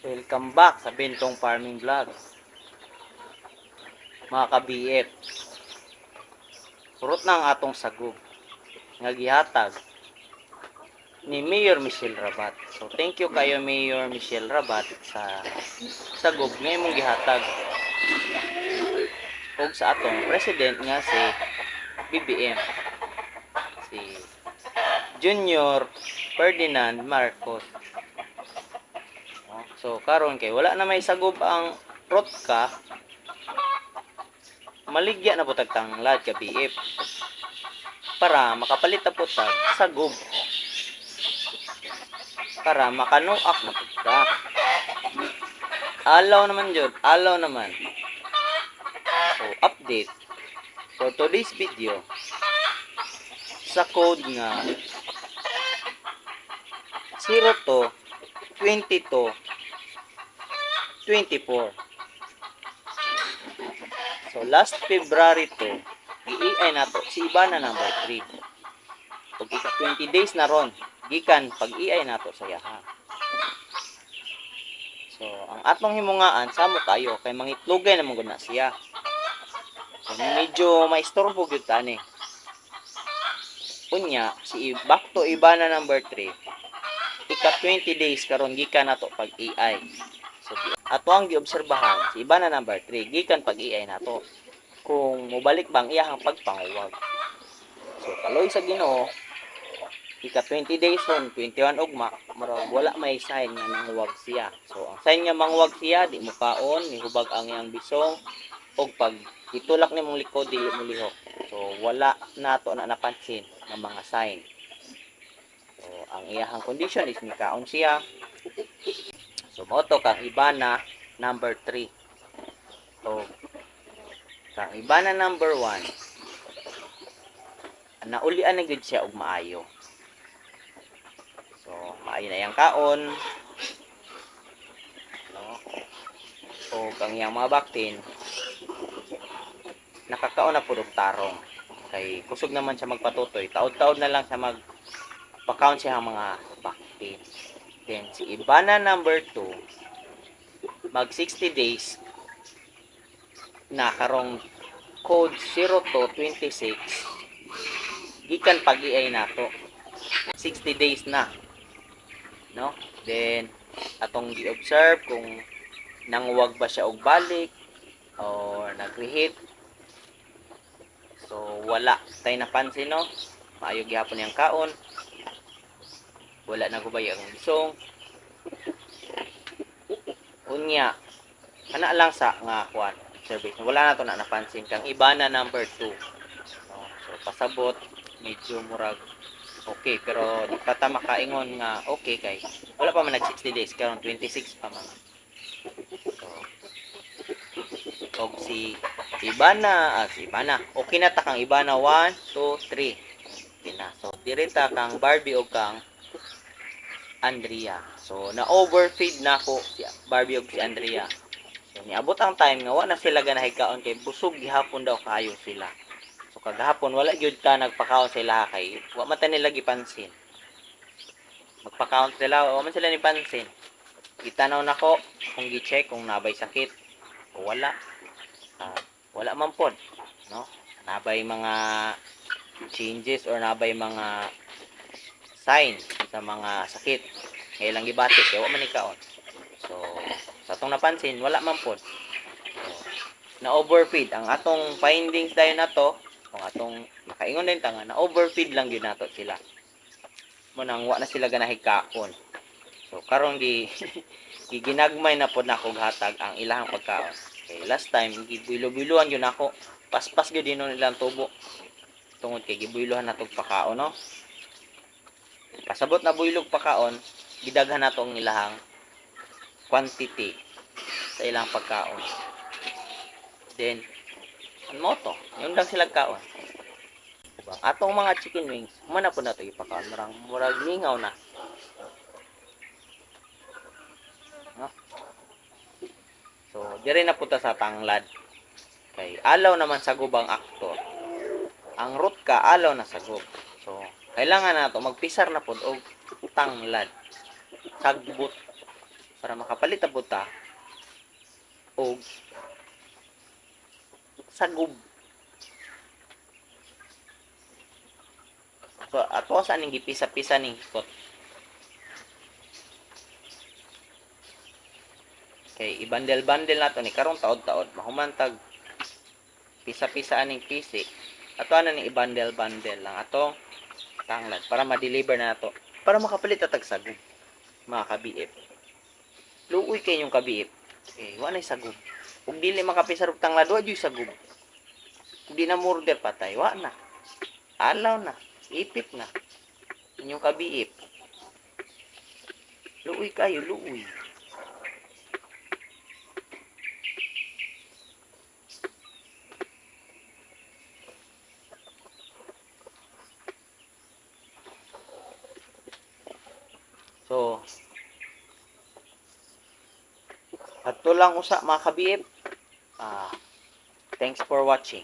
Welcome back sa Bentong Farming Vlog. Mga ka-BF, purot na ang atong sagub nga gihatag ni Mayor Michelle Rabat. So thank you kayo Mayor Michelle Rabat sa sagub nga imong gihatag ug sa atong president nga si BBM, si Junior Ferdinand Marcos. So karon kay wala na may sagub ang Rotka, maligya na po tagtang lahat ka BF para makapalit na po tag sagub para makanuak na po ta. Alaw naman jud, alaw naman. So update for today's video sa code nga 02 22 24. So last February to i-EI nato si Ibana number 3. Ug ika 20 days na ron gikan pag-EI nato sa yaha. So ang atong himungaan samo kayo kay mangitlugay na mong na siya. So medyo maistorbo gyud tani. Unya si back to Ibana number 3. Ika 20 days karon gikan nato pag-EI. So ato ang giobserbahan si Ibana number 3 gikan pag-EI nato kung mobalik bang iyahang pagpanguwag. So kaloy sa Ginoo ika 20 days on 21 ugma marag wala may sign nga nanguwag siya. So ang sign nga manguwag siya di mo kaon ni hubag ang iyang bisong ug pag itulak nimong likod dili mo lihok. So wala nato na napansin nga mga sign. So ang iyahang condition is mikaon siya. So moto kang Ibana number 3. So kang Ibana number 1 naulian na gud siya og maayo. So maayo na yang kaon. No? O kang iyang mga baktin nakakaon na pud og tarong. Kay kusog naman siya magpatutoy. Taod-taod na lang siya magpa-count siya ang mga baktin. Then si Ibana number 2 mag 60 days na karong code 0226 gikan pag-EI nato 60 days na, no? Then atong gi-observe kung nanguwag ba siya og balik or nag-reheat. So wala tay napansin, no? Maayo gihapon yang kaon, wala na gubay ang bisong. Unya kana lang sa nga kuan observation, wala na to na napansin kang Ibana number 2, no? So pasabot medyo murag okay pero di pa ta makaingon nga okay kay wala pa man nag 60 days karon 26 pa man. So og si Ibana okay na ta kang Ibana 1 2 3 okay na. So direta kang Barbie og kang Andrea. So na overfeed na ako si Barbie og si Andrea. So niabot ang time nga wala na sila ganahay kaon kay busog gihapon daw kaayo sila. So kagahapon wala gyud ta nagpakaon sila kay wa man ta nila gipansin. Magpakaon sila wa man sila ni pansin. Gitanaw nako kung gi-check kung nabay sakit o wala. Wala man pod, no? Nabay mga changes or nabay mga sign sa mga sakit. Kaya lang gibati kay wa man ni kaon. So sa atong napansin wala man pod. So, na overfeed ang atong findings dayon nato kung atong makaingon din ta nga na overfeed lang gyud nato sila. Mo nang wa na sila ganahay kaon. So karon giginagmay na pod nako hatag ang ilahang pagkaon. Okay, last time gibuilo-biluan gyud nako. Paspas gyud dinon ilang tubo. Tungod kay gibuilohan natog pakaon, no? Pasabot na builog pakaon, gidaghan nato ang ilahang quantity sa ilang pagkaon. Then ang moto, yung lang sila kaon. Diba? Atong mga chicken wings, mana po na ito ipakaon. Murag ningaw na. No? So, dire na punta sa tanglad. Kay alaw naman sa gubang aktor. Ang root ka, alaw na sa gub. So, kailangan na ito, magpisar na po og tanglad. Sagbot. para makapalit ta buta og sagub. So ato sa ning gipisa-pisa ning hikot. Kay ibandel-bandel nato ni karong taod-taod mahumantag pisa-pisa aning pisi. Ato ana ning ibandel-bandel lang atong tanglad para ma-deliver na nato. Para makapalit ta tag sagub. Mga ka-BF. Luoy kay yung ka-BF. Wa nay sagub. Kung dili makapisar og tanglad, wa jud sagub. Kung di na murder patay, wa na. Alaw na. Ipit na. Inyong ka-BF. Luoy kayo, luoy. So, ato lang usa mga ka-BF. Thanks for watching.